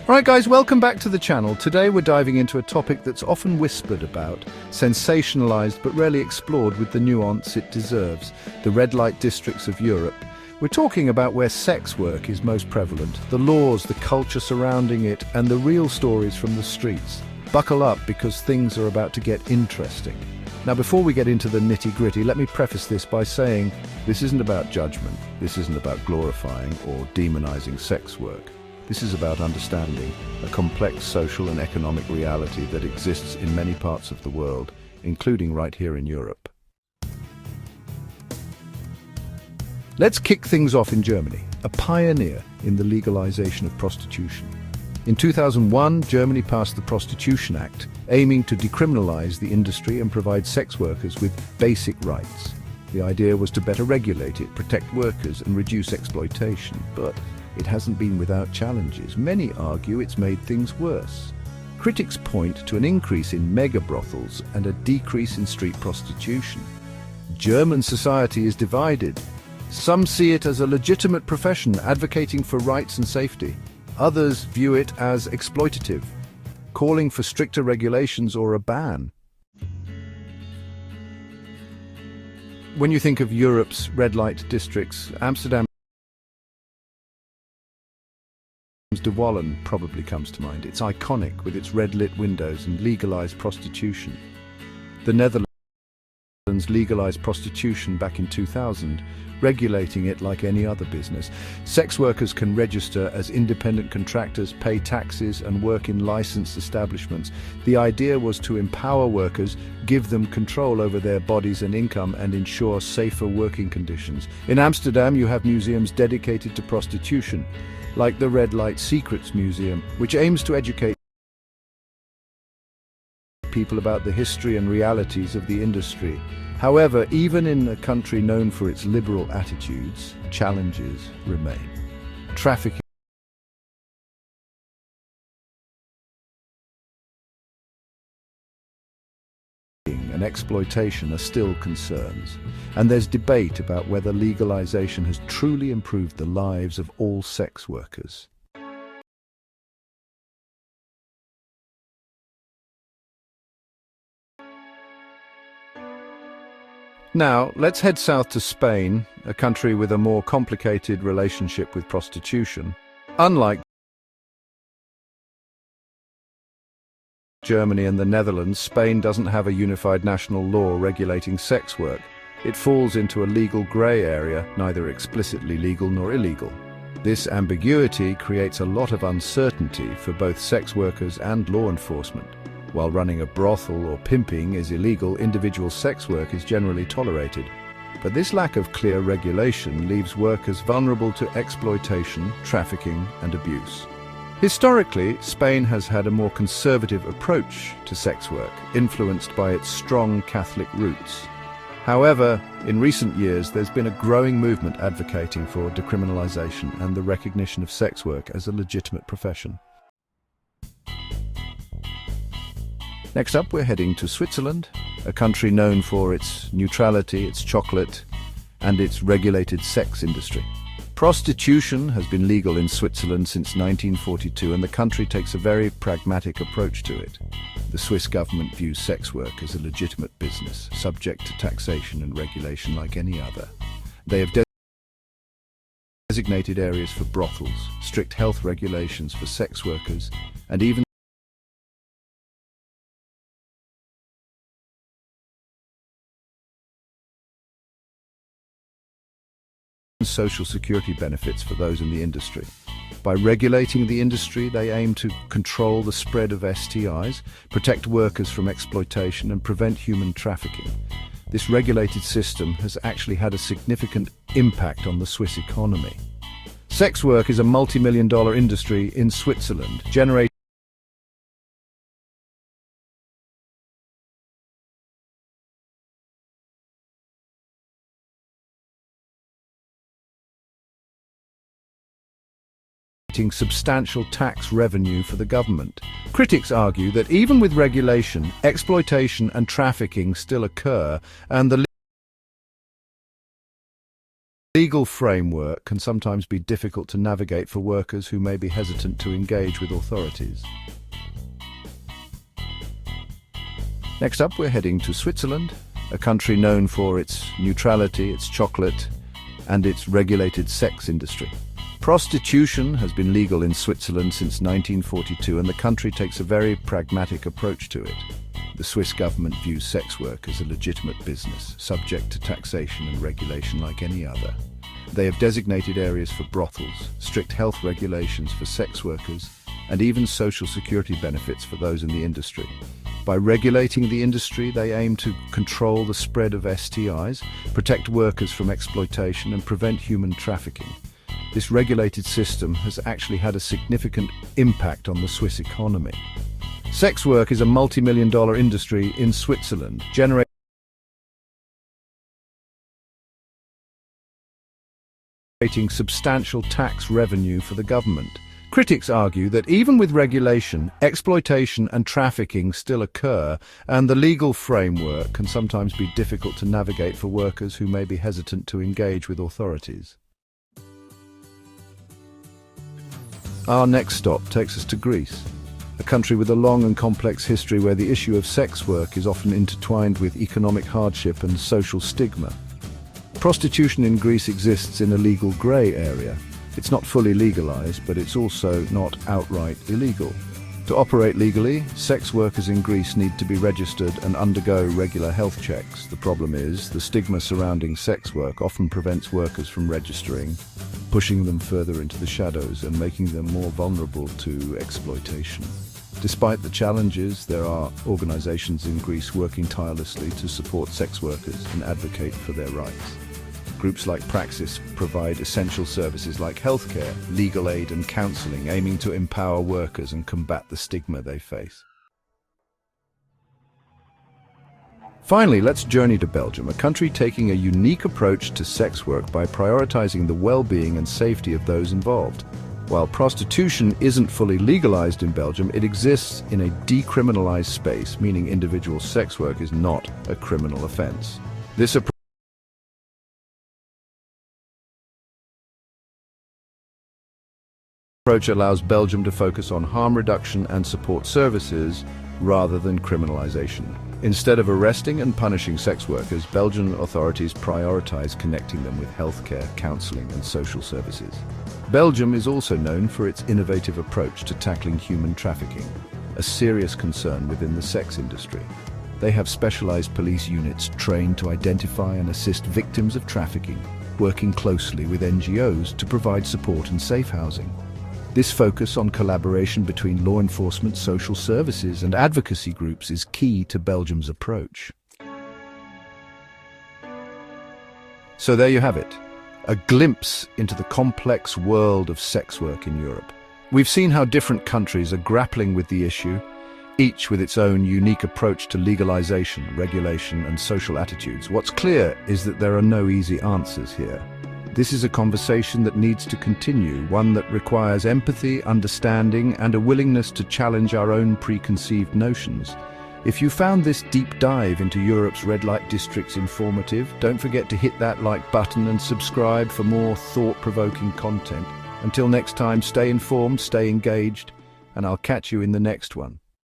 Alright guys, welcome back to the channel. Today we're diving into a topic that's often whispered about, sensationalized but rarely explored with the nuance it deserves, the red light districts of Europe. We're talking about where sex work is most prevalent, the laws, the culture surrounding it, and the real stories from the streets. Buckle up because things are about to get interesting. Now before we get into the nitty-gritty, let me preface this by saying this isn't about judgment, this isn't about glorifying or demonizing sex work. This is about understanding a complex social and economic reality that exists in many parts of the world, including right here in Europe. Let's kick things off in Germany, a pioneer in the legalization of prostitution. In 2001, Germany passed the Prostitution Act, aiming to decriminalize the industry and provide sex workers with basic rights. The idea was to better regulate it, protect workers, and reduce exploitation, but it hasn't been without challenges. Many argue it's made things worse. Critics point to an increase in mega brothels and a decrease in street prostitution. German society is divided. Some see it as a legitimate profession advocating for rights and safety. Others view it as exploitative, calling for stricter regulations or a ban. When you think of Europe's red light districts, Amsterdam's De Wallen probably comes to mind. It's iconic with its red-lit windows and legalized prostitution. The Netherlands legalized prostitution back in 2000, regulating it like any other business. Sex workers can register as independent contractors, pay taxes, and work in licensed establishments. The idea was to empower workers, give them control over their bodies and income, and ensure safer working conditions. In Amsterdam, you have museums dedicated to prostitution, like the Red Light Secrets Museum, which aims to educate people about the history and realities of the industry. However, even in a country known for its liberal attitudes, challenges remain. Trafficking and exploitation are still concerns, and there's debate about whether legalization has truly improved the lives of all sex workers. Now, let's head south to Spain, a country with a more complicated relationship with prostitution. Unlike Germany and the Netherlands, Spain doesn't have a unified national law regulating sex work. It falls into a legal grey area, neither explicitly legal nor illegal. This ambiguity creates a lot of uncertainty for both sex workers and law enforcement. While running a brothel or pimping is illegal, individual sex work is generally tolerated. But this lack of clear regulation leaves workers vulnerable to exploitation, trafficking, and abuse. Historically, Spain has had a more conservative approach to sex work, influenced by its strong Catholic roots. However, in recent years, there's been a growing movement advocating for decriminalization and the recognition of sex work as a legitimate profession. Next up, we're heading to Switzerland, a country known for its neutrality, its chocolate, and its regulated sex industry. Prostitution has been legal in Switzerland since 1942, and the country takes a very pragmatic approach to it. The Swiss government views sex work as a legitimate business, subject to taxation and regulation like any other. They have designated areas for brothels, strict health regulations for sex workers, and even social security benefits for those in the industry. By regulating the industry, they aim to control the spread of STIs, protect workers from exploitation, and prevent human trafficking. This regulated system has actually had a significant impact on the Swiss economy. Sex work is a multi-million-dollar industry in Switzerland, generating substantial tax revenue for the government. Critics argue that even with regulation, exploitation and trafficking still occur, and the Legal framework can sometimes be difficult to navigate for workers who may be hesitant to engage with authorities. Next up, we're heading to Switzerland, a country known for its neutrality, its chocolate, and its regulated sex industry. Prostitution has been legal in Switzerland since 1942, and the country takes a very pragmatic approach to it. The Swiss government views sex work as a legitimate business, subject to taxation and regulation like any other. They have designated areas for brothels, strict health regulations for sex workers, and even social security benefits for those in the industry. By regulating the industry, they aim to control the spread of STIs, protect workers from exploitation, and prevent human trafficking. This regulated system has actually had a significant impact on the Swiss economy. Sex work is a multi-million-dollar industry in Switzerland, generating substantial tax revenue for the government. Critics argue that even with regulation, exploitation and trafficking still occur, and the legal framework can sometimes be difficult to navigate for workers who may be hesitant to engage with authorities. Our next stop takes us to Greece, a country with a long and complex history where the issue of sex work is often intertwined with economic hardship and social stigma. Prostitution in Greece exists in a legal grey area. It's not fully legalized, but it's also not outright illegal. To operate legally, sex workers in Greece need to be registered and undergo regular health checks. The problem is, the stigma surrounding sex work often prevents workers from registering, pushing them further into the shadows and making them more vulnerable to exploitation. Despite the challenges, there are organizations in Greece working tirelessly to support sex workers and advocate for their rights. Groups like Praxis provide essential services like healthcare, legal aid and counseling, aiming to empower workers and combat the stigma they face. Finally, let's journey to Belgium, a country taking a unique approach to sex work by prioritizing the well-being and safety of those involved. While prostitution isn't fully legalized in Belgium, it exists in a decriminalized space, meaning individual sex work is not a criminal offense. This approach allows Belgium to focus on harm reduction and support services rather than criminalization. Instead of arresting and punishing sex workers, Belgian authorities prioritize connecting them with healthcare, counseling, and social services. Belgium is also known for its innovative approach to tackling human trafficking, a serious concern within the sex industry. They have specialized police units trained to identify and assist victims of trafficking, working closely with NGOs to provide support and safe housing. This focus on collaboration between law enforcement, social services, and advocacy groups is key to Belgium's approach. So there you have it, a glimpse into the complex world of sex work in Europe. We've seen how different countries are grappling with the issue, each with its own unique approach to legalization, regulation, and social attitudes. What's clear is that there are no easy answers here. This is a conversation that needs to continue, one that requires empathy, understanding, and a willingness to challenge our own preconceived notions. If you found this deep dive into Europe's red light districts informative, don't forget to hit that like button and subscribe for more thought-provoking content. Until next time, stay informed, stay engaged, and I'll catch you in the next one.